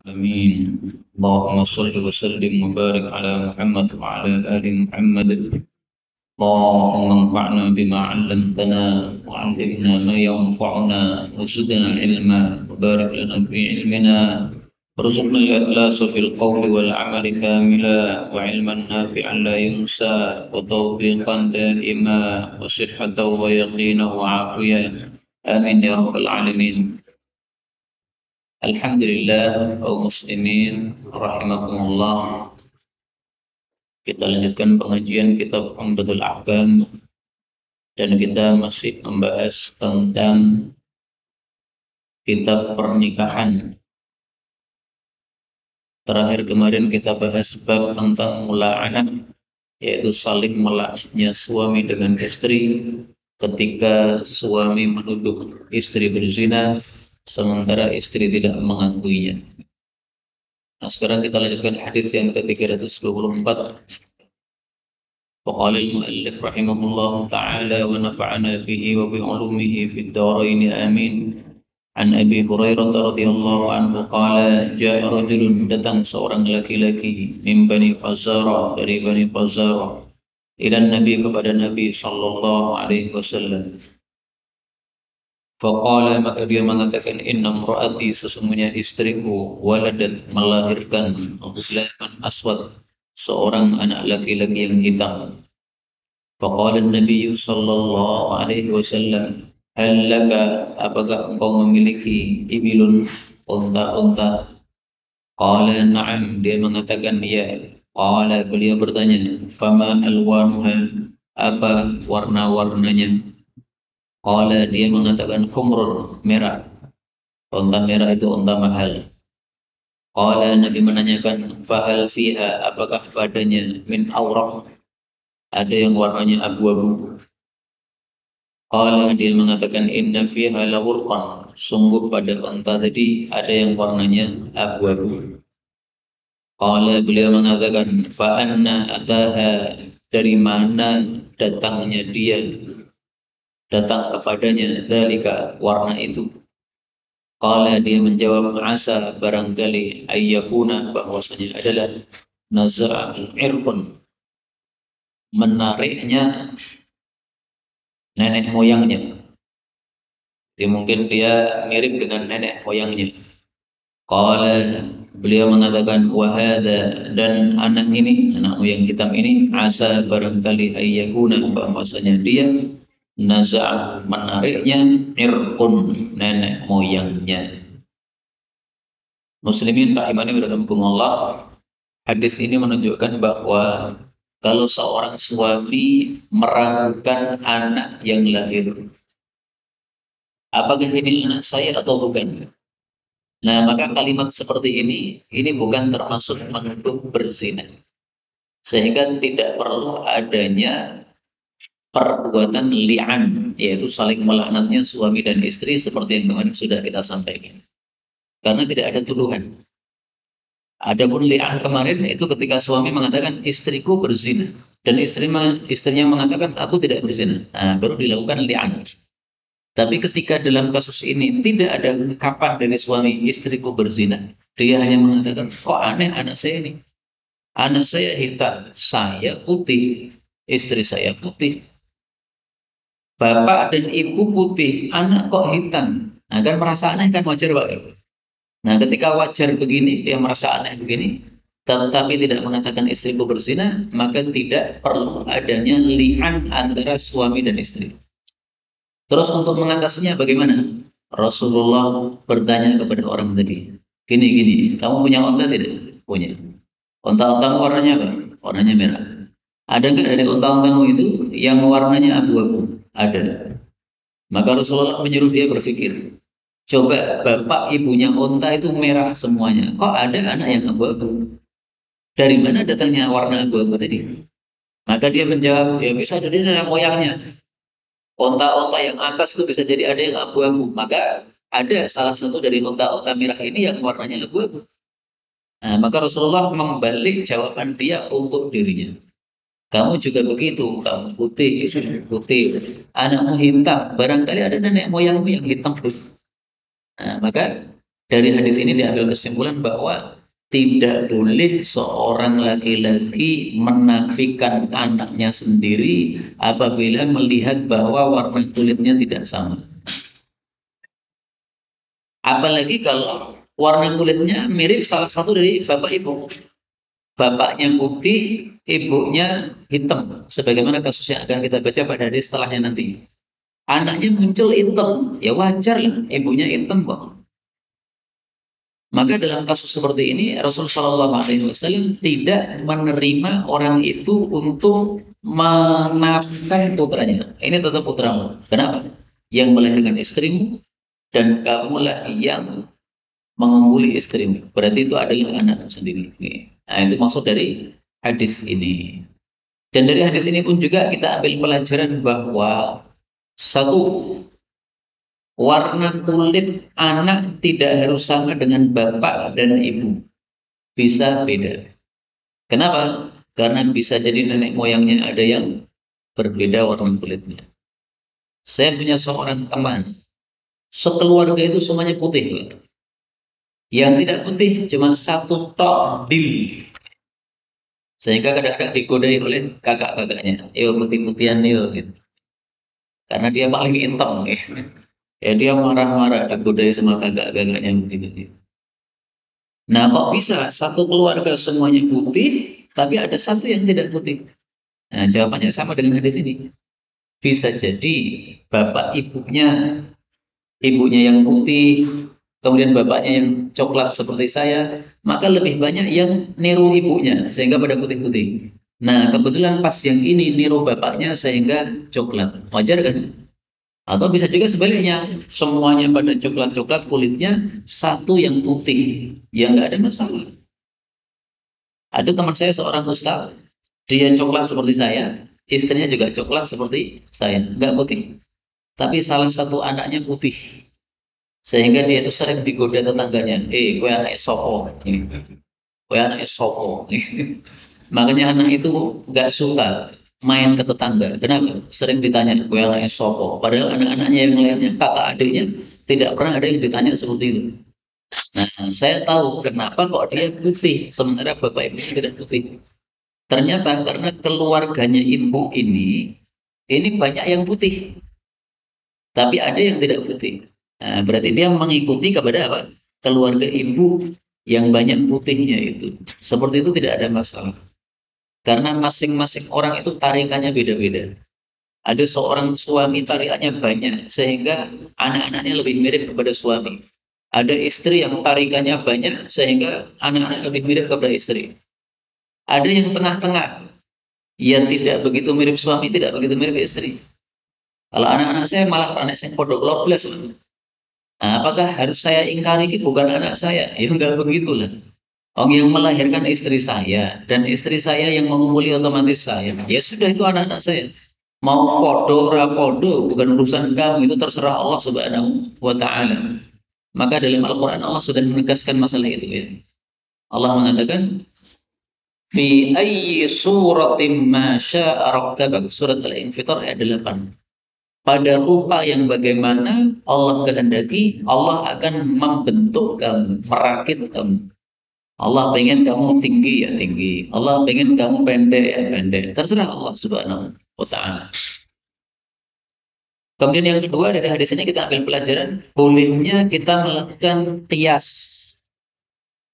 آمين. اللهم صل وسلم وبارك على محمد وعلى آل محمد. اللهم انفعنا بما علمتنا وعلمنا ما ينفعنا وزدنا علما وبارك لنا في علمنا وارزقنا الإخلاص في القول والعمل كاملا وعلما نافعا لا ينسى وتوفيقا دائما وصحة ويقينا وعافية. آمين يا رب العالمين. Alhamdulillah kaum muslimin rahimakumullah. Kita lanjutkan pengajian kitab Umdatul Ahkam dan kita masih membahas tentang kitab pernikahan. Terakhir kemarin kita bahas bab tentang mula'anah, yaitu saling melaknatnya suami dengan istri ketika suami menuduh istri berzina sementara istri tidak mengakuinya. Nah, sekarang kita lanjutkan hadis yang ke-324. وقال المؤلف رحمه الله تعالى ونفعنا به وبعلومه في الدارين آمين. عن أبي هريرة رضي الله عنه قال جاء رجل datang seorang laki-laki min Bani Fazara dari Bani Fazara ila Nabi kepada Nabi sallallahu alaihi wasallam. Faqala maka dia mengatakan inna imraati sesungguhnya istriku waladat melahirkan ghulaman aswad seorang anak laki-laki yang hitam. Faqala Nabi sallallahu alaihi wasallam, "Hal laka apakah engkau memiliki ibilun unta-unta?" Qala na'am, dia mengatakan ya. Qala beliau bertanya, "Fama alwanuha?" Apa warna-warnanya? Qala dia mengatakan humrun, merah. Unta merah itu unta mahal. Qala Nabi menanyakan, "Fahal fiha apakah padanya min awraq?" Ada yang warnanya abu-abu. Qala dia mengatakan inna fiha lawurqan, sungguh pada unta tadi ada yang warnanya abu-abu. Qala beliau mengatakan fa anna ataha, dari mana datangnya dia, datang kepadanya dzalika, warna itu. Qala dia menjawab asa, barangkali ayyakuna, bahwasanya adalah naza'ul irqun, menariknya nenek moyangnya. Jadi mungkin dia mirip dengan nenek moyangnya. Qala beliau mengatakan wahada, dan anak ini, anak moyang hitam ini, asa barangkali ayyakuna, bahwasanya dia naza' menariknya irqun, nenek moyangnya. Muslimin rahimani wa rahimakumullah. Hadis ini menunjukkan bahwa kalau seorang suami meragukan anak yang lahir, apakah ini anak saya atau bukan? Nah, maka kalimat seperti ini bukan termasuk menuduh berzina. Sehingga tidak perlu adanya perbuatan li'an, yaitu saling melaknatnya suami dan istri seperti yang kemarin sudah kita sampaikan. Karena tidak ada tuduhan. Adapun li'an kemarin itu ketika suami mengatakan istriku berzina dan istrinya mengatakan aku tidak berzina. Nah, baru dilakukan li'an. Tapi ketika dalam kasus ini tidak ada ungkapan dari suami istriku berzina, dia hanya mengatakan, kok aneh anak saya ini. Anak saya hitam, saya putih, istri saya putih. Bapak dan ibu putih, anak kok hitam. Nah kan merasa aneh kan, wajar Pak. Nah ketika wajar begini, dia merasa aneh begini, tetapi tidak mengatakan istriku berzina, maka tidak perlu adanya li'an antara suami dan istri. Terus untuk mengatasinya bagaimana? Rasulullah bertanya kepada orang tadi, gini, kamu punya unta tidak? Punya. Unta-untamu warnanya apa? Warnanya merah. Ada nggak dari unta-untamu itu yang warnanya abu-abu? Ada. Maka Rasulullah menyuruh dia berpikir, coba bapak ibunya unta itu merah semuanya. Kok ada anak yang abu-abu? Dari mana datangnya warna abu-abu tadi? Maka dia menjawab, ya bisa dari nenek moyangnya. Onta-onta yang atas itu bisa jadi ada yang abu-abu. Maka ada salah satu dari onta-onta merah ini yang warnanya abu-abu. Nah, maka Rasulullah membalik jawaban dia untuk dirinya. Kamu juga begitu, kamu putih, putih. Anakmu hitam, barangkali ada nenek moyangmu yang hitam. Nah, maka Dari hadis ini diambil kesimpulan bahwa tidak boleh seorang laki-laki menafikan anaknya sendiri apabila melihat bahwa warna kulitnya tidak sama. Apalagi kalau warna kulitnya mirip salah satu dari bapak ibu. Bapaknya putih, ibunya hitam. Sebagaimana kasus yang akan kita baca pada hari setelahnya nanti. Anaknya muncul hitam, ya wajar lah, ibunya hitam kok. Maka dalam kasus seperti ini Rasulullah SAW tidak menerima orang itu untuk menafkahkan putranya. Ini tetap putramu. Kenapa? Yang melahirkan istrimu dan kamulah yang mengungkuli istrimu. Berarti itu adalah anakmu sendiri. Nah, itu maksud dari hadis ini. Dan dari hadis ini pun juga kita ambil pelajaran bahwa satu, warna kulit anak tidak harus sama dengan bapak dan ibu. Bisa beda. Kenapa? Karena bisa jadi nenek moyangnya ada yang berbeda warna kulitnya. Saya punya seorang teman, sekeluarga itu semuanya putih. Yang tidak putih cuma satu tok dil. Sehingga kadang-kadang digodai oleh kakak-kakaknya. Putih-putihan gitu. Karena dia paling hitam. Ya dia marah-marah digodai sama kakak-kakaknya begitu. Nah, kok bisa satu keluarga semuanya putih, tapi ada satu yang tidak putih? Nah, jawabannya sama dengan hadis ini. Bisa jadi bapak ibunya yang putih, kemudian bapaknya yang coklat seperti saya, maka lebih banyak yang niru ibunya sehingga pada putih-putih. Nah, kebetulan pas yang ini niru bapaknya sehingga coklat. Wajar kan? Atau bisa juga sebaliknya, semuanya pada coklat-coklat kulitnya, satu yang putih, ya nggak ada masalah. Ada teman saya seorang ustaz, dia coklat seperti saya, istrinya juga coklat seperti saya, nggak putih. Tapi salah satu anaknya putih, sehingga dia itu sering digoda tetangganya, kue anak sopo, kue anak sopo. Makanya anak itu nggak suka main ke tetangga. Kenapa? Sering ditanya, kue anaknya sopo. Padahal anak-anaknya yang lainnya, kakak adiknya, tidak pernah ada yang ditanya seperti itu. Nah, saya tahu kenapa kok dia putih, sementara bapak ibunya tidak putih. Ternyata karena keluarganya ibu ini banyak yang putih, tapi ada yang tidak putih. Nah, berarti dia mengikuti kepada apa? Keluarga ibu yang banyak putihnya itu. Seperti itu tidak ada masalah. Karena masing-masing orang itu tarikannya beda-beda. Ada seorang suami tarikannya banyak, sehingga anak-anaknya lebih mirip kepada suami. Ada istri yang tarikannya banyak, sehingga anak-anak lebih mirip kepada istri. Ada yang tengah-tengah, yang tidak begitu mirip suami, tidak begitu mirip istri. Kalau anak-anak saya malah anak saya podok loblas. Nah, apakah harus saya ingkari ini bukan anak saya? Ya enggak begitulah. Orang yang melahirkan istri saya dan istri saya yang mengumpuli otomatis saya. Ya sudah itu anak-anak saya. Mau podo rapodo bukan urusan kamu, itu terserah Allah Subhanahu wa taala. Maka dalam Al-Qur'an Allah sudah menegaskan masalah itu ya. Allah mengatakan fi ayyi suratin ma syaa rakkabak, surat Al-Infitar ayat 8. Pada rupa yang bagaimana Allah kehendaki, Allah akan membentuk kamu, merakit kamu. Allah pengen kamu tinggi ya tinggi. Allah pengen kamu pendek ya pendek. Terserah Allah Subhanahu wa taala. Kemudian yang kedua dari hadis ini kita ambil pelajaran bolehnya kita melakukan qiyas.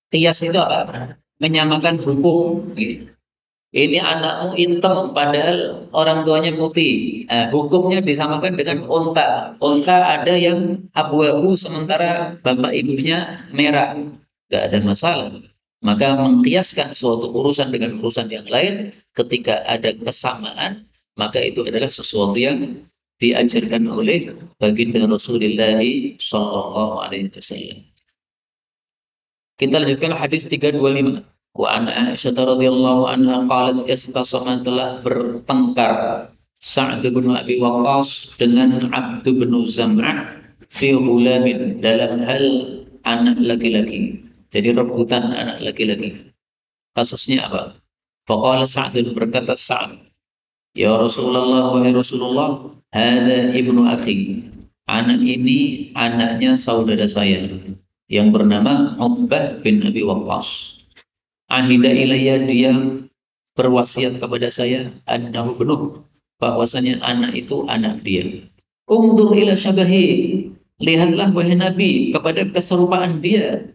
Qiyas itu apa? Menyamakan hukum. Ini anakmu hitam padahal orang tuanya putih. Hukumnya disamakan dengan unta. Unta ada yang abu-abu sementara bapak ibunya merah. Gak ada masalah. Maka mengkiaskan suatu urusan dengan urusan yang lain ketika ada kesamaan, maka itu adalah sesuatu yang diajarkan oleh baginda Rasulullah Shallallahu Alaihi Wasallam. Kita lanjutkan hadis 325. Wa an Aisyah radhiyallahu anha qalat istasama, telah bertengkar Sa'd bin Abi Waqqas dengan Abd bin Zam'ah fi ghulamin, dalam hal anak laki-laki. Jadi rebutan anak laki-laki. Kasusnya apa? Faqala Sa'd, berkata Sa'd, ya Rasulullah, wahai Rasulullah, hadza ibnu akhi. Anak ini anaknya saudara saya. yang bernama Uqbah bin Abi Waqqas. Ahida ilayya, dia berwasiat kepada saya, annahu benuh, bahwasanya anak itu anak dia. Ungdur ila syabahi, lihatlah wahai Nabi kepada keserupaan dia.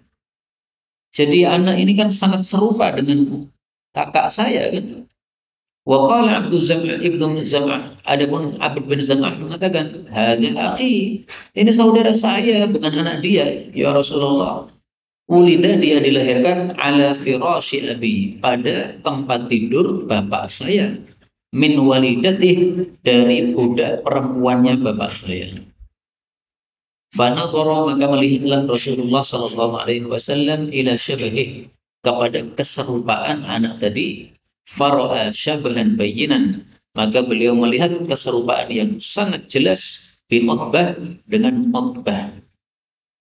Jadi anak ini kan sangat serupa dengan kakak saya kan. Wa qala Abdul Zam'ah ibnu Zam'ah, adapun Abd bin Zam'ah mengatakan, hadza akhi, ini saudara saya bukan anak dia ya Rasulullah. Ulida, dia dilahirkan ala firasyi abi, pada tempat tidur bapak saya, min walidatih, dari budak perempuannya bapak saya. Fanadhara, maka melihatlah Rasulullah sallallahu alaihi wasallam ila syabahih, kepada keserupaan anak tadi. Fara'a syabahan bayyinan, maka beliau melihat keserupaan yang sangat jelas bi Utbah, dengan Utbah.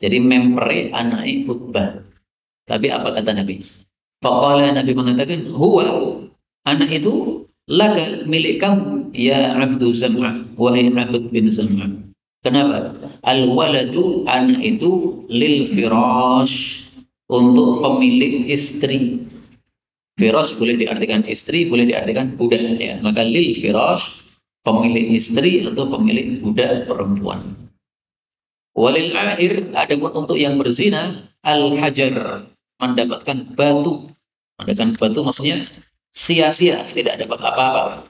Jadi mempere anaknya Utbah. Tapi apa kata Nabi? Faqala, Nabi mengatakan, huwa, anak itu, laka, milik kamu, ya Abdu Zam'ah, wahai Abd bin Zam'ah. Kenapa? Al-waladu, anak itu, lil firash, untuk pemilik istri. Firash boleh diartikan istri, boleh diartikan budak, ya. Maka lil firash, pemilik istri atau pemilik budak perempuan. Walil akhir, adapun untuk yang berzina, al hajar, mendapatkan batu. Mendapatkan batu maksudnya sia-sia, tidak dapat apa-apa.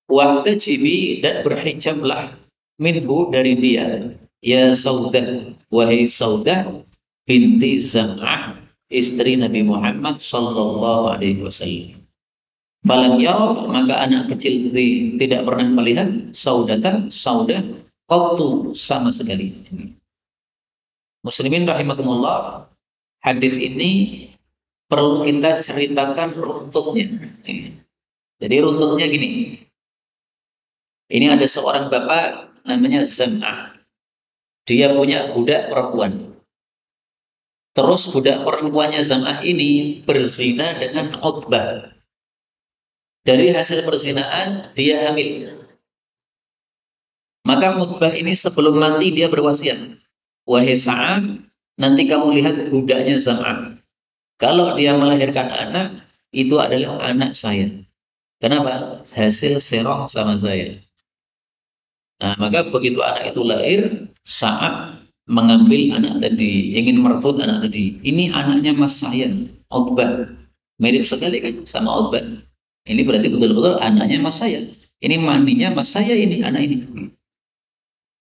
Wahtajibi, dan berhijablah, minhu, dari dia, ya Saudah, wahai Saudah binti Zam'ah, istri Nabi Muhammad sallallahu alaihi wasallam. Falam yara, maka anak kecil tidak pernah melihat Saudah qattu, sama sekali. Muslimin rahimakumullah, hadis ini perlu kita ceritakan runtutnya. Jadi runtutnya gini. Ini ada seorang bapak namanya Zam'ah. Dia punya budak perempuan. Terus budak perempuannya Zam'ah ini berzina dengan Utbah. Dari hasil perzinaan dia hamil. Maka Utbah ini sebelum mati dia berwasiat, wahai Sa'ad, nanti kamu lihat budaknya Zam'ah. Kalau dia melahirkan anak, itu adalah anak saya. Kenapa? Hasil serong sama saya. Nah, maka begitu anak itu lahir, Sa'ad mengambil anak tadi, ingin merebut anak tadi. Ini anaknya mas saya, Utbah. Mirip sekali kan sama Utbah. Ini berarti betul-betul anaknya mas saya. Ini mandinya mas saya, ini anak ini.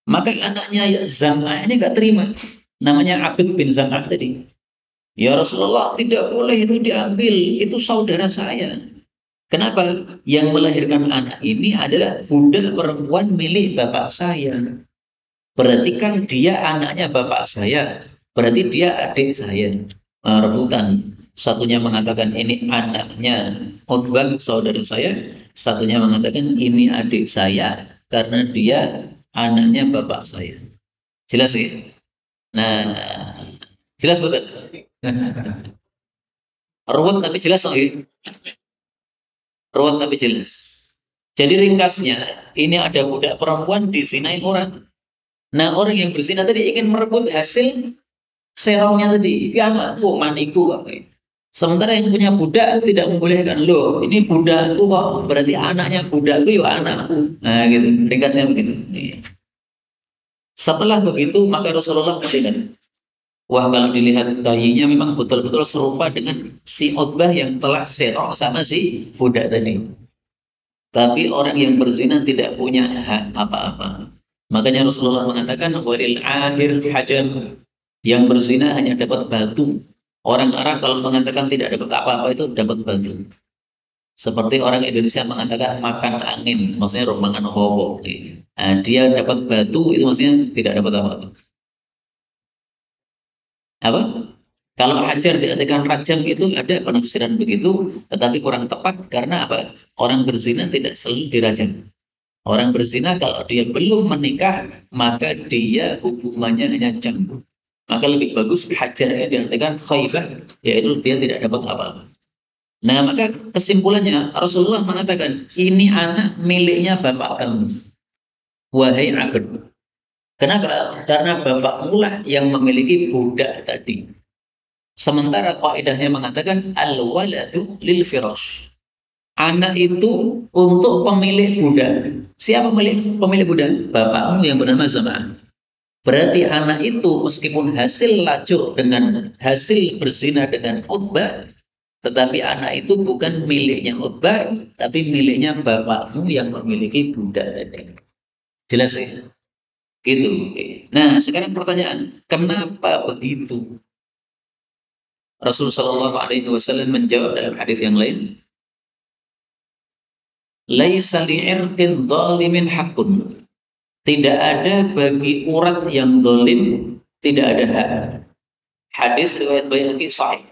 Maka anaknya Zam'ah ini gak terima. Namanya Abd bin Zam'ah tadi. Ya Rasulullah, tidak boleh itu diambil. Itu saudara saya. Kenapa? Yang melahirkan anak ini adalah budak perempuan milik bapak saya. Berarti kan dia anaknya bapak saya. Berarti dia adik saya. Rebutan. Satunya mengatakan ini anaknya Utbah, saudara saya. Satunya mengatakan ini adik saya karena dia anaknya bapak saya. Jelas ya? Nah, jelas betul. Ruwet tapi jelas lagi. Ruwet tapi jelas. Jadi ringkasnya, ini ada budak perempuan dizinai orang. Nah, orang yang berzina tadi ingin merebut hasil serongnya tadi. Ya anakku, maniku. Sementara yang punya budak tidak membolehkan. Loh, ini budakku kok. Berarti anaknya budakku, ya anakku. Nah, gitu. Ringkasnya begitu. Setelah begitu, maka Rasulullah mengatakan, wah, kalau dilihat bayinya memang betul-betul serupa dengan si Utbah yang telah serong sama si budak tadi. Tapi orang yang berzina tidak punya hak apa-apa. Makanya Rasulullah mengatakan, walil akhir hajar, yang berzina hanya dapat batu. Orang Arab kalau mengatakan tidak dapat apa-apa itu dapat batu. Seperti orang Indonesia mengatakan makan angin, maksudnya rombongan hobo. Nah, dia dapat batu itu maksudnya tidak dapat apa-apa. Apa? Kalau hajar diartikan rajam itu ada penafsiran begitu, tetapi kurang tepat karena apa? Orang berzina tidak selalu dirajam. Orang berzina kalau dia belum menikah, maka dia hukumannya hanya cambuk. Maka lebih bagus hajarnya diartikan khaybah, yaitu dia tidak dapat apa-apa. Nah, maka kesimpulannya Rasulullah mengatakan, ini anak miliknya bapak kamu, wahai Abd. Kenapa? Karena bapakmu lah yang memiliki budak tadi. Sementara kaidahnya mengatakan al-waladu lil firash. Anak itu untuk pemilik budak. Siapa pemilik budak? Bapakmu yang bernama Zam'ah. Berarti anak itu meskipun hasil lacur dengan hasil berzina dengan Utbah, tetapi anak itu bukan miliknya Utbah, tapi miliknya bapakmu yang memiliki budak. Jelas ya? Gitu. Nah, sekarang pertanyaan, kenapa begitu? Rasulullah Shallallahu Alaihi Wasallam menjawab dalam hadis yang lain, laisa li'irqin dhalimin hakun. Tidak ada bagi urat yang zalim tidak ada hak. Hadis riwayat Baihaqi sahih.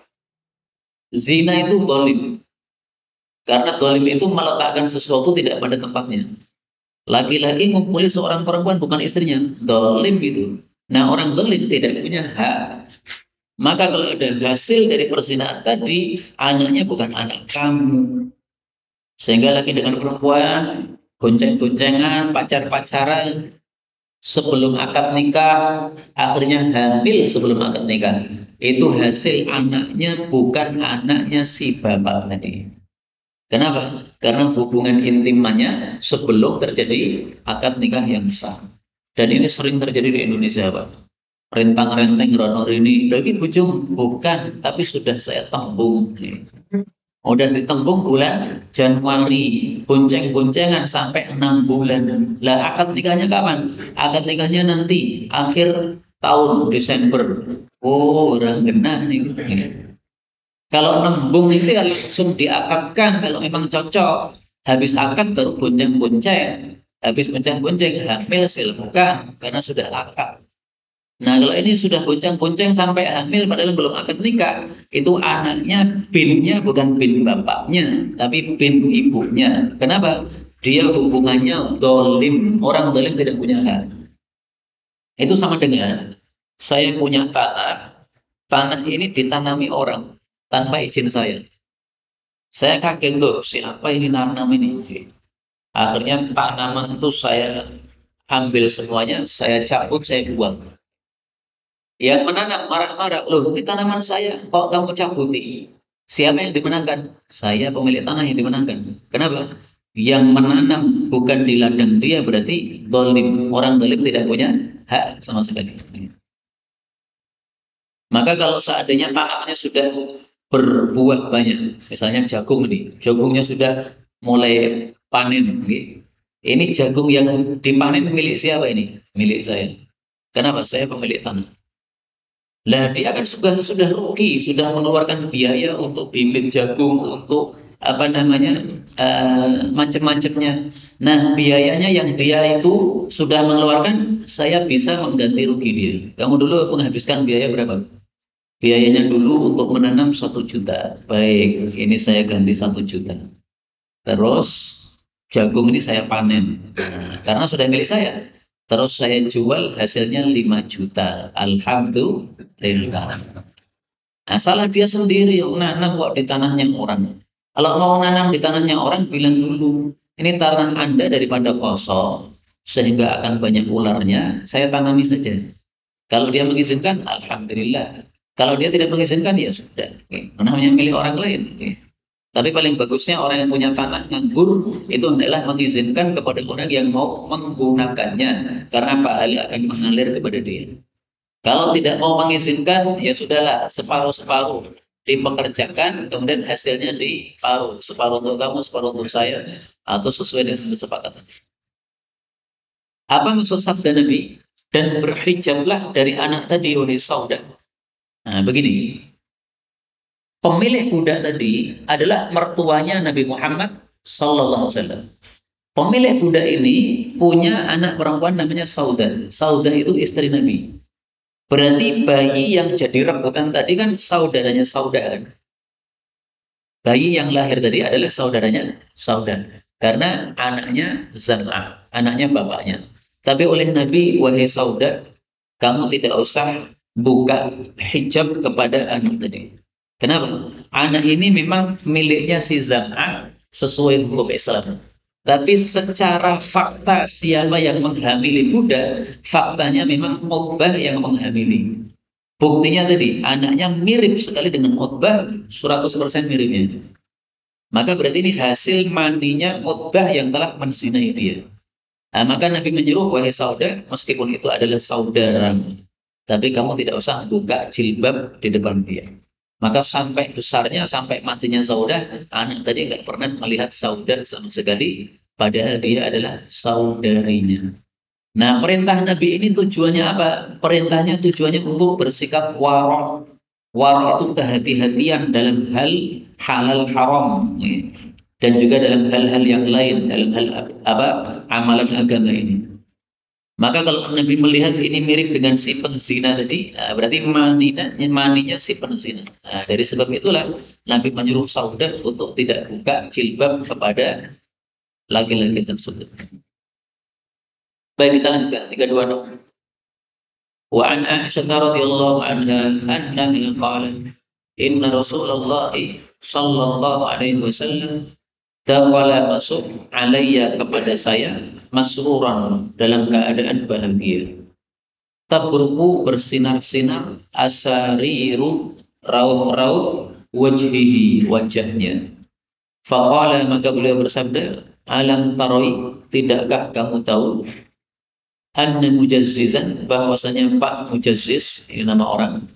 Zina itu zalim. Karena zalim itu meletakkan sesuatu tidak pada tempatnya. Laki-laki ngumpuli seorang perempuan bukan istrinya, zalim itu. Nah, orang zalim tidak punya hak. Maka kalau ada hasil dari perzinahan tadi, anaknya bukan anak kamu. Sehingga laki dengan perempuan, gonceng-goncengan, pacar-pacaran, sebelum akad nikah, akhirnya hamil sebelum akad nikah. Itu hasil anaknya, bukan anaknya si bapak tadi. Kenapa? Karena hubungan intimannya sebelum terjadi akad nikah yang sah. Dan ini sering terjadi di Indonesia, Pak. Rentang-renteng ronor ini lagi bujung bukan, tapi sudah saya tembung. Udah ditembung bulan Januari, bonceng-boncengan sampai 6 bulan. Lah akad nikahnya kapan? Akad nikahnya nanti akhir tahun Desember. Oh, orang genah nih. Kalau nembung itu ya langsung diakadkan kalau memang cocok. Habis akad baru bonceng-bonceng. Habis bonceng-bonceng hamil silakan karena sudah akad. Nah, kalau ini sudah bonceng-bonceng sampai hamil padahal belum akad nikah, itu anaknya binnya bukan bin bapaknya, tapi bin ibunya. Kenapa? Dia hubungannya dolim. Orang dolim tidak punya hak. Itu sama dengan saya punya tanah. Tanah ini ditanami orang tanpa izin saya. Saya kaget loh, siapa ini nanam ini? Akhirnya tanaman itu saya ambil semuanya, saya cabut, saya buang. Yang menanam marah-marah, loh ini tanaman saya, kok kamu cabuti? Siapa yang dimenangkan? Saya pemilik tanah yang dimenangkan. Kenapa? Yang menanam bukan di ladang dia berarti dolim. Orang dolim tidak punya hak sama sekali. Maka kalau seandainya tanamannya sudah berbuah banyak, misalnya jagung ini, jagungnya sudah mulai panen. Ini jagung yang dipanen milik siapa ini? Milik saya. Kenapa? Saya pemilik tanah. Lah dia kan sudah rugi, sudah mengeluarkan biaya untuk bibit jagung, untuk apa namanya macam-macamnya. Nah biayanya yang dia itu sudah mengeluarkan, saya bisa mengganti rugi dia. Kamu dulu menghabiskan biaya berapa? Biayanya dulu untuk menanam 1 juta. Baik, ini saya ganti 1 juta. Terus jagung ini saya panen, karena sudah milik saya. Terus saya jual hasilnya 5 juta. Alhamdulillah. Nah, salah dia sendiri yang nanam kok di tanahnya orang. Kalau mau nanam di tanahnya orang, bilang dulu, ini tanah Anda daripada kosong, sehingga akan banyak ularnya, saya tanami saja. Kalau dia mengizinkan, Alhamdulillah. Kalau dia tidak mengizinkan, ya sudah. Namanya milik orang lain. Tapi paling bagusnya orang yang punya tanah nganggur itu adalah mengizinkan kepada orang yang mau menggunakannya, karena pahala akan mengalir kepada dia. Kalau tidak mau mengizinkan, ya sudahlah, separuh-separuh dipekerjakan, kemudian hasilnya diparuh, separuh untuk kamu, separuh untuk saya, atau sesuai dengan kesepakatan. Apa maksud sabda Nabi? Dan berhijablah dari anak tadi, wahai Saudah. Nah, begini. Pemilik budak tadi adalah mertuanya Nabi Muhammad Sallallahu Alaihi Wasallam. Pemilik budak ini punya anak perempuan namanya Saudah. Saudah itu istri Nabi. Berarti bayi yang jadi rebutan tadi kan saudaranya Saudah kan? Bayi yang lahir tadi adalah saudaranya Saudah. Karena anaknya Zam'ah, anaknya bapaknya. Tapi oleh Nabi, wahai Saudah, kamu tidak usah buka hijab kepada anak tadi. Kenapa? Anak ini memang miliknya si Zam'ah sesuai hukum Islam. Tapi secara fakta siapa yang menghamili Buddha, faktanya memang Utbah yang menghamili. Buktinya tadi, anaknya mirip sekali dengan Utbah, 100% miripnya. Maka berarti ini hasil mandinya Utbah yang telah menzinai dia. Nah, maka Nabi menyuruh, wahai Saudah, meskipun itu adalah saudaramu, tapi kamu tidak usah buka jilbab di depan dia. Maka sampai besarnya, sampai matinya Saudah, anak tadi nggak pernah melihat Saudah sama sekali, padahal dia adalah saudarinya. Nah, perintah Nabi ini tujuannya apa? Perintahnya tujuannya untuk bersikap warok. Warok itu kehati-hatian dalam hal halal haram. Dan juga dalam hal-hal yang lain, dalam hal apa amalan agama ini. Maka kalau Nabi melihat ini mirip dengan si penzina tadi, berarti maninya si penzina. Nah, dari sebab itulah Nabi menyuruh Saudah untuk tidak buka jilbab kepada laki-laki tersebut. Baik, kita lanjutkan 326. Wa an Aisyah radhiyallahu anha annaha qalat inna Rasulullah sallallahu alaihi wasallam dakhala masuk alayya kepada saya masruran dalam keadaan bahagia. Tabruku bersinar-sinar asariru raut-raut wajhihi wajahnya. Faqala maka beliau bersabda, alam taroi, tidakkah kamu tahu anna mujazzizan bahwasanya Pak Mujazziz ini nama orang.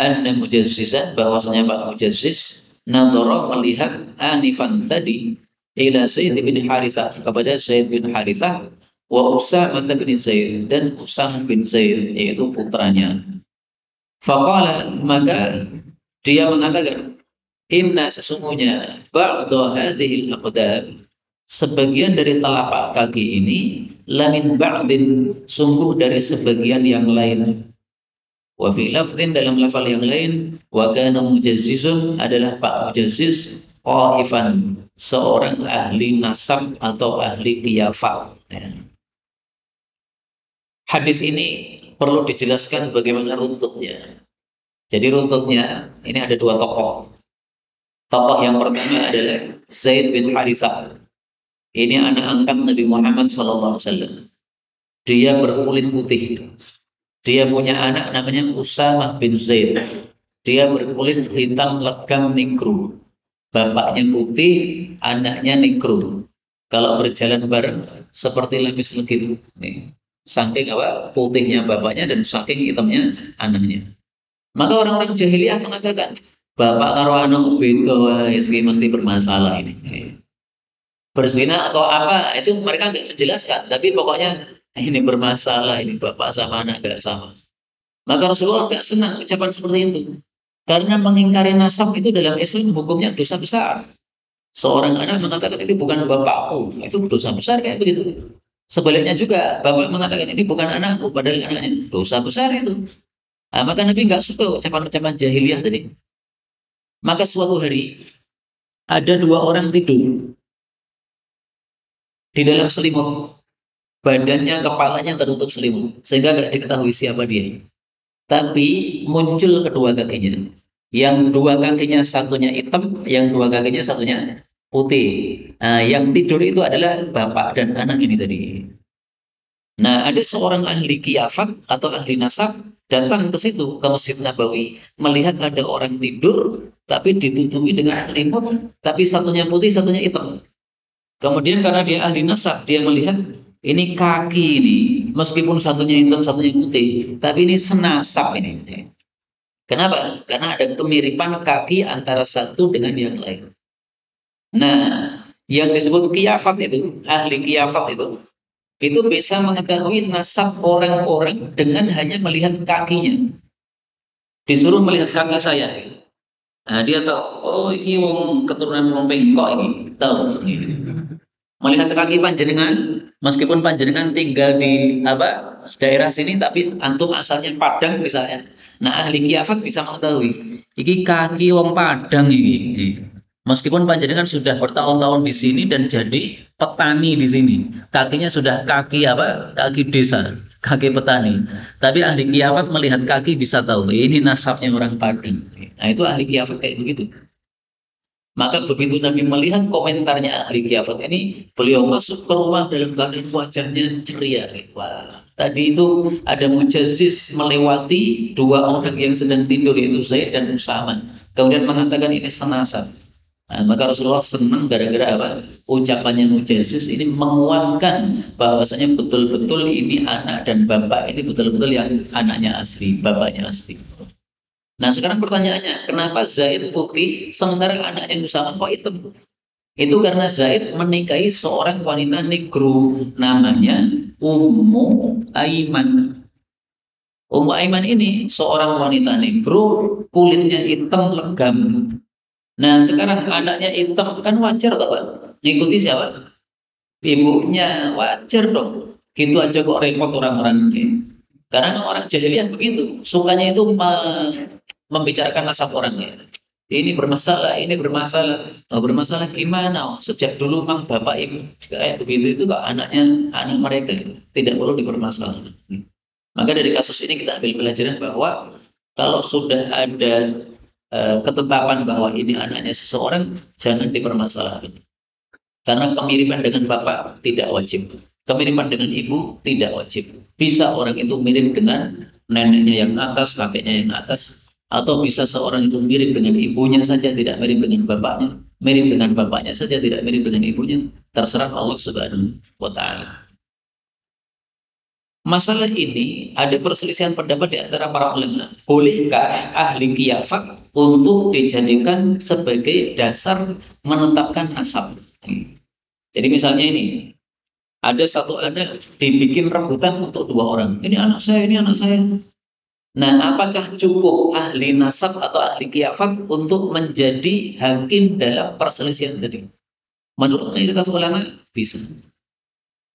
Anna mujazzizan bahwasanya Pak Mujazziz nadhara melihat anifan tadi ila Zaid bin Harithah kepada Zaid bin Harithah wa Usamah bin Zaid dan Usamah bin Zaid yaitu putranya. Faqala maka dia mengatakan inna sesungguhnya ba'da hadhil aqdam sebagian dari telapak kaki ini lamin ba'din sungguh dari sebagian yang lain. Wa fi lafdhin dalam lafal yang lain wa kana mujazzizun adalah Pak Mujazziz qaifan seorang ahli nasab atau ahli qiyafah. Ya. Hadis ini perlu dijelaskan bagaimana runtutnya. Jadi runtutnya ini ada dua tokoh. Tokoh yang pertama adalah Zaid bin Harithah. Ini anak angkat Nabi Muhammad SAW. Dia berkulit putih. Dia punya anak namanya Usamah bin Zaid. Dia berkulit hitam legam nikru. Bapaknya putih, anaknya nikru. Kalau berjalan bareng seperti lapis legit. Saking apa? Putihnya bapaknya dan saking hitamnya anaknya. Maka orang-orang jahiliyah mengatakan, bapak karo anak beda mesti bermasalah ini. Berzina atau apa itu mereka nggak menjelaskan, tapi pokoknya ini bermasalah, ini bapak sama anak nggak sama. Maka Rasulullah nggak senang ucapan seperti itu, karena mengingkari nasab itu dalam Islam hukumnya dosa besar. Seorang anak mengatakan ini bukan bapakku, itu dosa besar kayak begitu. Sebaliknya juga bapak mengatakan ini bukan anakku, padahal anaknya, dosa besar itu. Nah, maka Nabi nggak suka ucapan-ucapan jahiliyah tadi. Maka suatu hari ada dua orang tidur di dalam selimut, badannya, kepalanya tertutup selimut, sehingga tidak diketahui siapa dia. Tapi muncul kedua kakinya. Yang dua kakinya satunya hitam, yang dua kakinya satunya putih. Nah, yang tidur itu adalah bapak dan anak ini tadi. Nah, ada seorang ahli qiyafah atau ahli nasab datang ke situ, ke Masjid Nabawi, melihat ada orang tidur, tapi ditutupi dengan selimut, tapi satunya putih, satunya hitam. Kemudian karena dia ahli nasab, dia melihat ini kaki ini, meskipun satunya hitam, satunya putih, tapi ini senasab ini. Kenapa? Karena ada kemiripan kaki antara satu dengan yang lain. Nah, yang disebut qiyafat itu, ahli qiyafat itu bisa mengetahui nasab orang-orang dengan hanya melihat kakinya. Disuruh melihat kaki saya. Nah, dia tahu, oh ini wong keturunan wong Bengkok ini, tahu. Melihat kaki panjenengan, meskipun panjenengan tinggal di apa daerah sini, tapi antum asalnya Padang misalnya. Nah, ahli qiyafat bisa mengetahui, iki kaki wong Padang ini. Meskipun panjenengan sudah bertahun-tahun di sini dan jadi petani di sini, kakinya sudah kaki apa? Kaki desa, kaki petani. Tapi ahli qiyafat melihat kaki bisa tahu ini nasabnya orang Padang. Nah, itu ahli qiyafat kayak begitu. Maka begitu Nabi melihat komentarnya ahli kiafat ini, beliau masuk ke rumah dalam keadaan wajahnya ceria. Wah, tadi itu ada mujazis melewati dua orang yang sedang tidur, yaitu Zaid dan Usama. Kemudian mengatakan ini senasab. Nah, maka Rasulullah senang gara-gara apa? Ucapannya mujazis ini menguatkan bahwasanya betul-betul ini anak dan bapak ini betul-betul yang anaknya asli, bapaknya asli. Nah sekarang pertanyaannya, kenapa Zaid putih sementara anaknya Usama kok hitam? Itu karena Zaid menikahi seorang wanita negro namanya Ummu Aiman. Ummu Aiman ini seorang wanita negro, kulitnya hitam legam. Nah sekarang anaknya hitam kan wajar tak Pak? Ngikuti siapa? Ibunya, wajar dong. Gitu aja kok repot orang-orang ini. Karena orang jahiliyah begitu, sukanya itu membicarakan nasab orangnya. Ini bermasalah, ini bermasalah. Oh, bermasalah gimana? Oh, sejak dulu memang bapak ibu kayak begitu itu kok anaknya, anak mereka itu tidak perlu dipermasalahkan. Maka dari kasus ini kita ambil pelajaran bahwa kalau sudah ada ketetapan bahwa ini anaknya seseorang, jangan dipermasalahkan. Karena kemiripan dengan bapak tidak wajib. Kemiripan dengan ibu tidak wajib. Bisa orang itu mirip dengan neneknya yang atas, kakeknya yang atas, atau bisa seorang itu mirip dengan ibunya saja, tidak mirip dengan bapaknya. Mirip dengan bapaknya saja, tidak mirip dengan ibunya. Terserah Allah Subhanahu wa Ta'ala. Masalah ini ada perselisihan pendapat di antara para ulama. Bolehkah ahli kiafat untuk dijadikan sebagai dasar menetapkan nasab? Jadi misalnya ini, ada satu anak dibikin rebutan untuk dua orang. Ini anak saya, ini anak saya. Nah, apakah cukup ahli nasab atau ahli kiafat untuk menjadi hakim dalam perselisihan tadi? Menurut mayoritas ulama, bisa.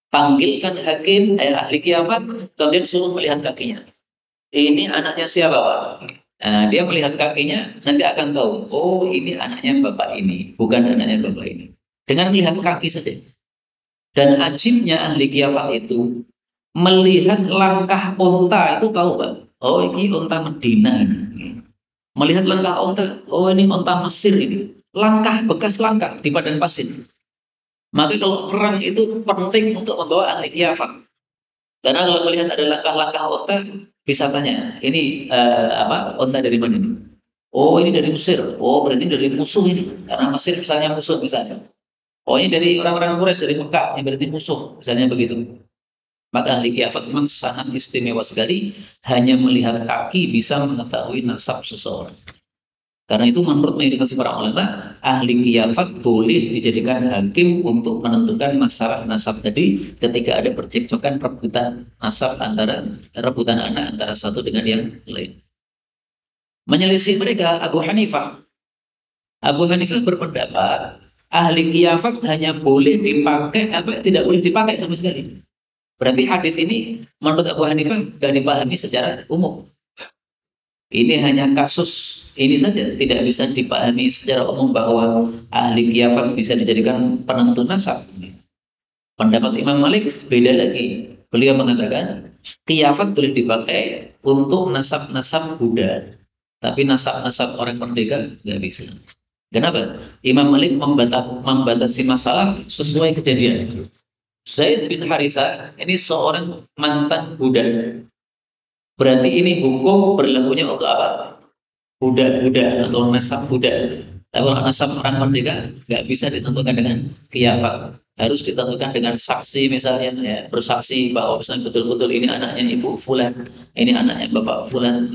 Panggilkan hakim, ahli kiafat, kemudian suruh melihat kakinya. Ini anaknya siapa, Pak? Nah, dia melihat kakinya, nanti akan tahu, oh ini anaknya bapak ini, bukan anaknya bapak ini. Dengan melihat kaki saja. Dan ajibnya ahli kiafat itu melihat langkah onta itu tahu Pak. Oh ini onta Medina. Melihat langkah onta, oh ini onta Mesir ini. Langkah bekas langkah di padang pasir. Maka kalau perang itu penting untuk membawa ahli kiafat. Karena kalau melihat ada langkah-langkah onta, bisa tanya, ini onta dari mana ini? Oh ini dari Mesir. Oh berarti dari musuh ini. Karena Mesir misalnya musuh misalnya. Oh ini dari orang-orang Quraisy dari Mekah, yang berarti musuh, misalnya begitu. Maka ahli kiafat memang sangat istimewa sekali, hanya melihat kaki bisa mengetahui nasab seseorang. Karena itu menurut mayoritas para ulama, ahli kiafat boleh dijadikan hakim untuk menentukan masalah nasab tadi ketika ada percekcokan rebutan nasab antara rebutan anak antara satu dengan yang lain. Menyelisih mereka Abu Hanifah. Abu Hanifah berpendapat ahli kiafat hanya boleh dipakai, tidak boleh dipakai sama sekali. Berarti hadis ini menurut Abu Hanifah tidak dipahami secara umum. Ini hanya kasus ini saja, tidak bisa dipahami secara umum bahwa ahli kiafat bisa dijadikan penentu nasab. Pendapat Imam Malik beda lagi. Beliau mengatakan kiafat boleh dipakai untuk nasab-nasab Buddha, tapi nasab-nasab orang merdeka nggak bisa. Kenapa? Imam Malik membatasi masalah sesuai kejadian. Zaid bin Haritha ini seorang mantan budak. Berarti ini hukum berlakunya untuk apa? Budak-budak atau nasab budak. Tapi kalau nasab orang merdeka nggak bisa ditentukan dengan kiafat. Harus ditentukan dengan saksi misalnya, ya, bersaksi bahwa misalnya betul-betul ini anaknya ibu fulan, ini anaknya bapak fulan.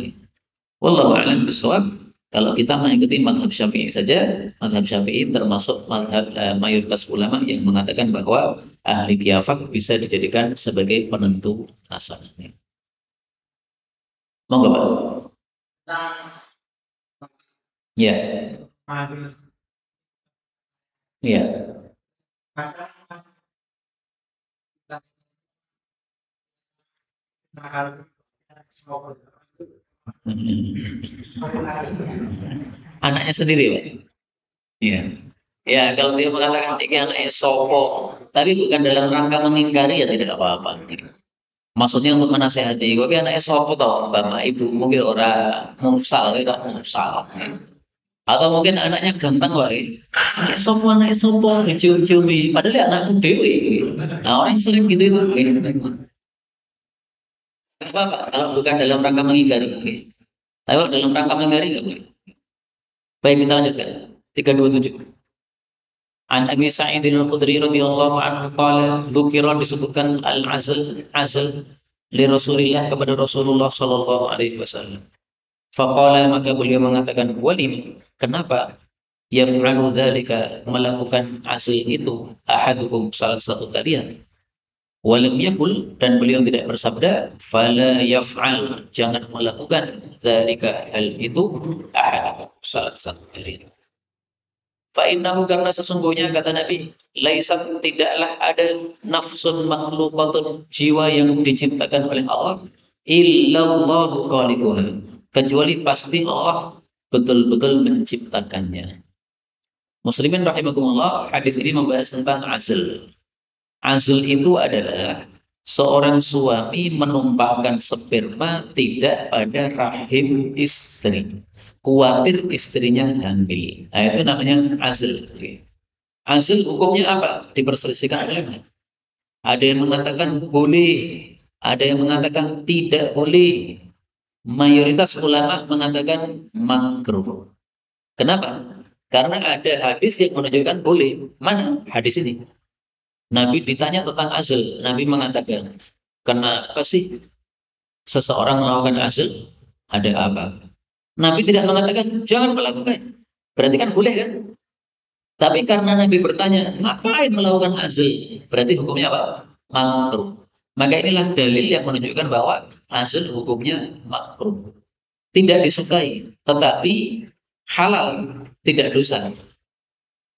Wallahu a'lam bishawab. Kalau kita mengikuti madhab Syafi'i saja, madhab Syafi'i termasuk madhab mayoritas ulama yang mengatakan bahwa ahli kiafat bisa dijadikan sebagai penentu nasab. Monggo Pak. Ya, ya. Anaknya sendiri Pak. Iya. Ya, kalau dia mengatakan ini anaknya sopo, tapi bukan dalam rangka mengingkari ya tidak apa-apa. Maksudnya untuk menasehati, kok anaknya sopo tau, bapak ibu mungkin orang mursal, kayak mursal. Atau mungkin anaknya ganteng wae. Anak sopo, cium-ciumi. Padahal ya anakmu dewe. Nah, orang sering gitu itu. Apa, Pak? Kalau bukan dalam rangka menghindari. Tapi kalau dalam rangka menghindari nggak boleh. Baik, kita lanjutkan. 327. An Abi Sa'id al-Khudri radhiyallahu anhu qala dzukira disebutkan al-azl li Rasulillah kepada Rasulullah sallallahu alaihi wasallam. Faqala maka beliau mengatakan walim kenapa yaf'alu dzalika melakukan azl itu ahadukum salah satu kalian walam yakul dan beliau tidak bersabda fala yaf'al jangan melakukan dzalika hal itu ahadukum salah satu kalian. Fa'innahu karena sesungguhnya kata Nabi, laisa tidaklah ada nafsun makhlukatun jiwa yang diciptakan oleh Allah illallahu khaliquha kecuali pasti Allah betul-betul menciptakannya. Muslimin rahimakumullah, hadis ini membahas tentang azl. Azl itu adalah seorang suami menumpahkan sperma tidak pada rahim istri. Khawatir istrinya hamil. Nah, itu namanya azl. Azl hukumnya apa? Diperselisihkan ulama. Ada yang mengatakan boleh, ada yang mengatakan tidak boleh. Mayoritas ulama mengatakan makruh. Kenapa? Karena ada hadis yang menunjukkan boleh. Mana hadis ini? Nabi ditanya tentang azl. Nabi mengatakan, kenapa sih seseorang melakukan azl? Ada apa? Nabi tidak mengatakan, jangan melakukan. Berarti kan boleh kan? Tapi karena Nabi bertanya, ngapain melakukan azl? Berarti hukumnya apa? Makruh. Maka inilah dalil yang menunjukkan bahwa azl hukumnya makruh. Tidak disukai, tetapi halal, tidak dosa.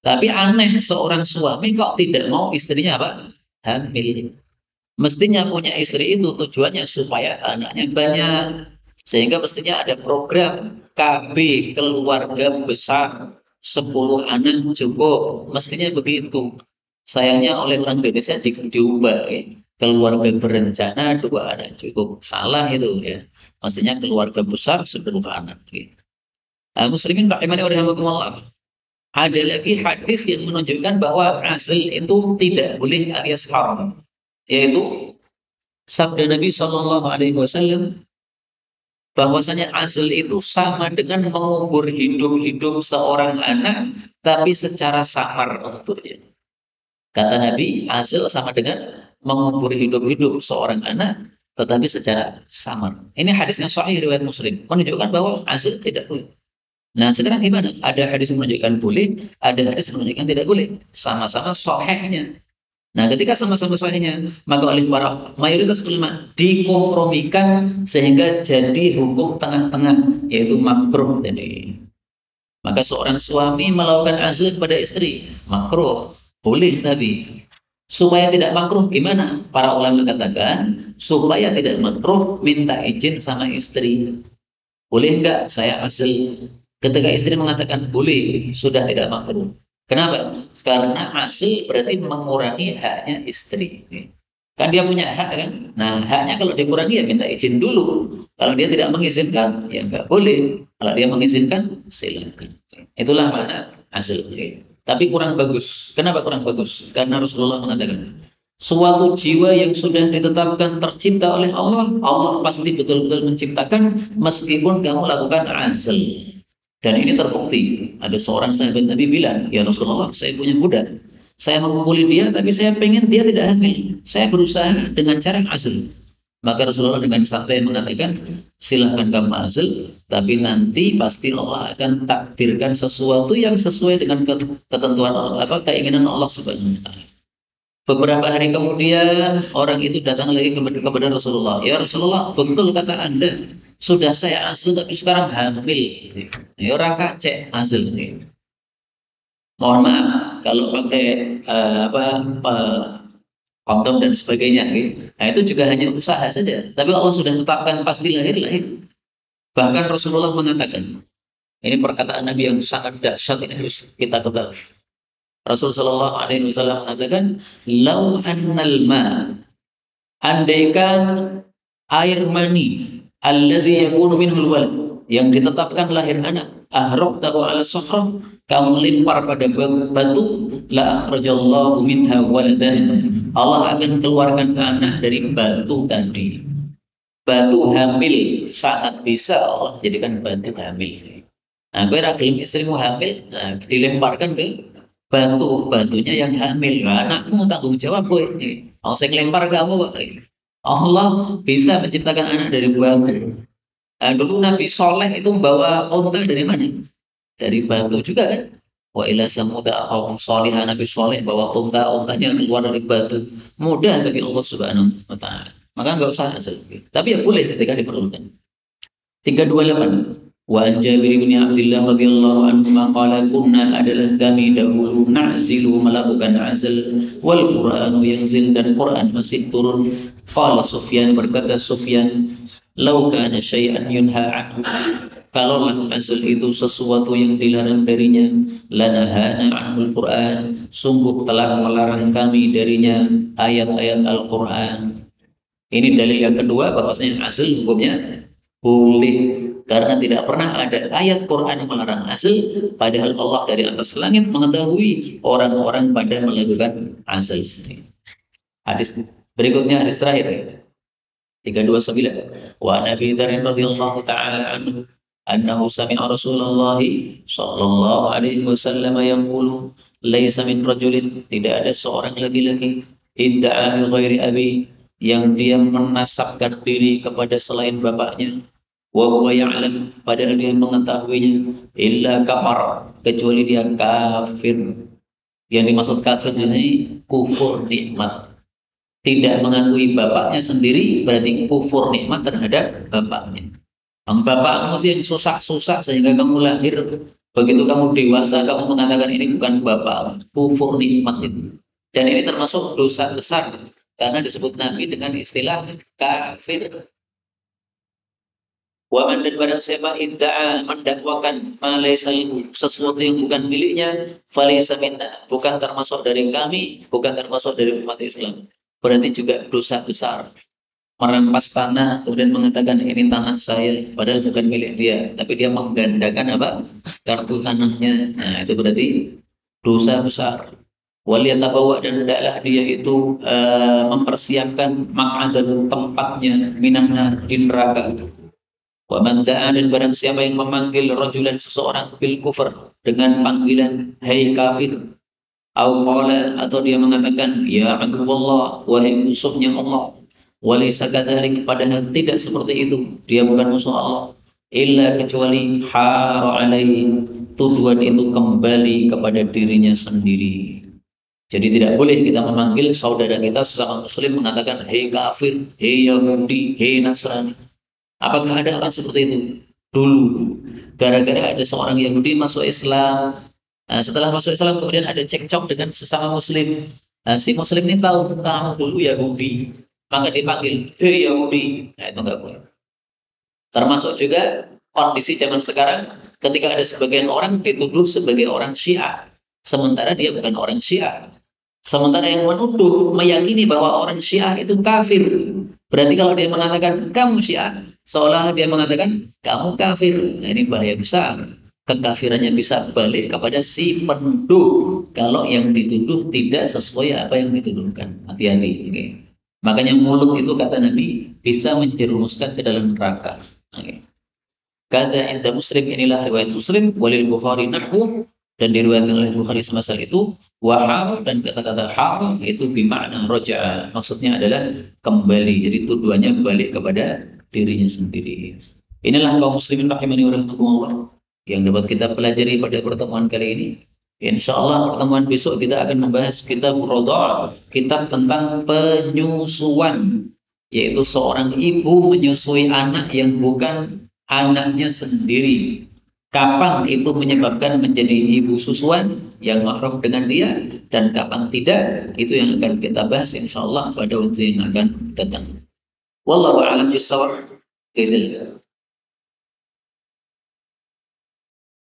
Tapi aneh seorang suami kok tidak mau istrinya apa? Hamil. Mestinya punya istri itu tujuannya supaya anaknya banyak. Sehingga mestinya ada program KB keluarga besar 10 anak cukup. Mestinya begitu. Sayangnya oleh orang Indonesia diubah ya. Keluarga berencana 2 anak cukup. Salah itu ya. Mestinya keluarga besar 10 anak. Ya. Nah, muslimin rahimani wa rahimakumullah. Ada lagi hadis yang menunjukkan bahwa azl itu tidak boleh alias haram, yaitu sabda Nabi Shallallahu Alaihi Wasallam bahwasanya azl itu sama dengan mengubur hidup-hidup seorang anak, tapi secara samar menguburnya. Kata Nabi, azl sama dengan mengubur hidup-hidup seorang anak, tetapi secara samar. Ini hadisnya sahih riwayat Muslim, menunjukkan bahwa azl tidak boleh. Nah sekarang gimana? Ada hadis yang menunjukkan boleh, ada hadis yang menunjukkan tidak boleh. Sama-sama sahihnya. Nah ketika sama-sama sahihnya, maka oleh para mayoritas ulama dikompromikan sehingga jadi hukum tengah-tengah, yaitu makruh tadi. Maka seorang suami melakukan azl kepada istri, makruh, boleh tapi. Supaya tidak makruh gimana? Para ulama katakan, supaya tidak makruh minta izin sama istri. Boleh enggak saya azl? Ketika istri mengatakan boleh, sudah tidak makruh. Kenapa? Karena asli berarti mengurangi haknya istri. Kan dia punya hak kan? Nah, haknya kalau dikurangi ya minta izin dulu. Kalau dia tidak mengizinkan, ya enggak boleh. Kalau dia mengizinkan, silakan. Itulah mana asli. Tapi kurang bagus. Kenapa kurang bagus? Karena Rasulullah mengatakan, suatu jiwa yang sudah ditetapkan tercipta oleh Allah, Allah pasti betul-betul menciptakan meskipun kamu lakukan azl. Dan ini terbukti. Ada seorang sahabat Nabi bilang, ya Rasulullah, saya punya budak. Saya mengumpuli dia, tapi saya pengen dia tidak hamil. Saya berusaha dengan cara azl. Maka Rasulullah dengan santai mengatakan, silahkan kamu azl, tapi nanti pasti Allah akan takdirkan sesuatu yang sesuai dengan ketentuan Allah, keinginan Allah Subhanahu wa taala. Beberapa hari kemudian orang itu datang lagi kepada Rasulullah. Ya Rasulullah, betul kata Anda. Sudah saya azl tapi sekarang hamil. Ya orang kacek azl. Mohon maaf kalau pakai kondom dan sebagainya. Nah itu juga hanya usaha saja. Tapi Allah sudah tetapkan pasti lahir. Bahkan Rasulullah mengatakan, ini perkataan Nabi yang sangat dahsyat, ini harus kita ketahui. Rasulullah Shallallahu Alaihi Wasallam mengatakan, "Lau annal ma, andaikan air mani, alladhi yakunu minhul walad, yang ditetapkan lahir anak, ahraqtahu ala sahra, kamu lempar pada batu, la akhrajallahu minha waladan, Allah akan keluarkan anak dari batu tadi. Batu hamil sangat bisa Allah jadikan batu hamil. Nah, kowe ra gelem istrimu hamil, nah, dilemparkan ke batunya yang hamil. Nah, anakmu tanggung jawab kowe. Allah sing lempar kamu kok. Allah bisa menciptakan anak dari batu. Nah, dulu Nabi Soleh itu membawa unta dari mana? Dari batu juga kan? Wa ila samuda akhahum salihah, Nabi Soleh bawa untanya keluar dari batu. Mudah bagi Allah Subhanahu wa taala. Maka enggak usah asal. Tapi ya boleh ketika diperlukan. 328. Wa an Jabir bin Abdullah radhiyallahu anhu qala kunna adalah kami dahulu na'zilu melakukan azal wal Qur'anu yanzil dan Quran masih turun. Qala Sufyan, berkata Sufyan, lau kana syai'an yunha anhu, kalaulah azal itu sesuatu yang dilarang darinya, lanahana anhul Quran, sungguh telah melarang kami darinya ayat-ayat Al-Quran. Ini dalil yang kedua bahwasanya azal hukumnya boleh, karena tidak pernah ada ayat Quran yang melarang azal, padahal Allah dari atas langit mengetahui orang-orang pada melakukan azal. Hadis berikutnya, hadis terakhir 329. Wa Nabi Dzar radhiyallahu taala anhu annahu sami'a Rasulullah sallallahu alaihi wasallam yaqulu laisa min rajulin, tidak ada seorang laki-laki idda'a bi ghairi abi, yang dia menasabkan diri kepada selain bapaknya, wa huwa ya'lam, padahal dia mengetahuinya, illa kafar, kecuali dia kafir. Yang dimaksud kafir di sini kufur nikmat. Tidak mengakui bapaknya sendiri berarti kufur nikmat terhadap bapaknya. Bapakmu yang susah-susah sehingga kamu lahir, begitu kamu dewasa kamu mengatakan ini bukan bapak, kufur nikmat itu. Dan ini termasuk dosa besar karena disebut Nabi dengan istilah kafir. Waman, dan barang siapa idda'a, mendakwakan malaysa sesuatu yang bukan miliknya, falaysa minna, bukan termasuk dari kami, bukan termasuk dari umat Islam. Berarti juga dosa besar. Merampas tanah kemudian mengatakan ini tanah saya, padahal bukan milik dia, tapi dia menggandakan apa? Kartu tanahnya. Nah, itu berarti dosa besar. Waliyatabawa, dan hendaklah dia itu mempersiapkan maq'adan, tempatnya, minannar, di neraka. Wa man da'a, dan barang siapa yang memanggil rajulan, seseorang, bil kufur, dengan panggilan hai kafir, au qala, atau dia mengatakan ya aduwallah, wahai musuhnya Allah, walaysa kadzalik, padahal tidak seperti itu, dia bukan musuh Allah, illa kecuali hara alaihi, tuduhan itu kembali kepada dirinya sendiri. Jadi tidak boleh kita memanggil saudara kita sesama muslim mengatakan hei kafir, hei Yahudi, hei Nasrani. Apakah ada orang seperti itu? Dulu, gara-gara ada seorang Yahudi masuk Islam. Nah, setelah masuk Islam kemudian ada cekcok dengan sesama muslim. Nah, si muslim ini tahu kamu dulu Yahudi, maka dipanggil hei Yahudi. Nah, itu enggak boleh. Termasuk juga kondisi zaman sekarang ketika ada sebagian orang dituduh sebagai orang Syiah, sementara dia bukan orang Syiah. Sementara yang menuduh meyakini bahwa orang Syiah itu kafir. Berarti kalau dia mengatakan kamu Syiah, seolah dia mengatakan kamu kafir. Nah, ini bahaya besar. Kekafirannya bisa balik kepada si penuduh kalau yang dituduh tidak sesuai apa yang dituduhkan. Hati-hati. Okay. Makanya mulut itu kata Nabi bisa menjerumuskan ke dalam neraka. Okay. Kata inda Muslim, inilah riwayat Muslim, walil Bukhari nahwu, dan diriwayatkan oleh Bukhari semasal itu, wahar, dan kata-kata har itu bimakna roja'a, maksudnya adalah kembali, jadi tuduhannya balik kepada dirinya sendiri. Inilah kaum muslimin rahimani wa rahmatullah yang dapat kita pelajari pada pertemuan kali ini. Insyaallah pertemuan besok kita akan membahas kitab Radha', kitab tentang penyusuan, yaitu seorang ibu menyusui anak yang bukan anaknya sendiri. Kapan itu menyebabkan menjadi ibu susuan yang mahram dengan dia, dan kapan tidak, itu yang akan kita bahas insyaallah pada waktu yang akan datang. Wallahu a'lam bishawab.